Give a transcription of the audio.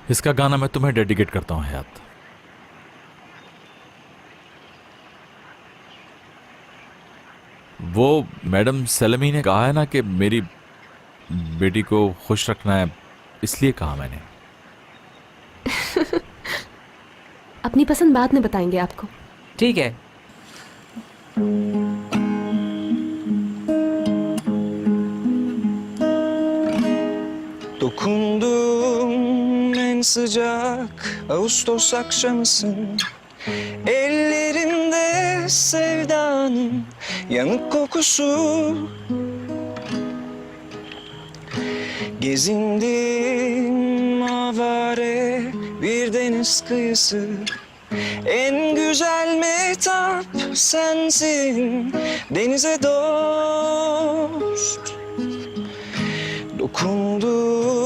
इसका गाना मैं तुम्हें डेडिकेट करता हूं हयात। वो मैडम सलमी ने कहा है ना कि मेरी बेटी को खुश रखना है, इसलिए कहा मैंने। अपनी पसंद बाद में बताएंगे आपको। ठीक है। Dokundum en sıcak Ağustos akşamısın. Ellerimde sevdanın yanık kokusu. Gezindim avare bir deniz kıyısı. En güzel mehtap sensin denize dost. Dokundum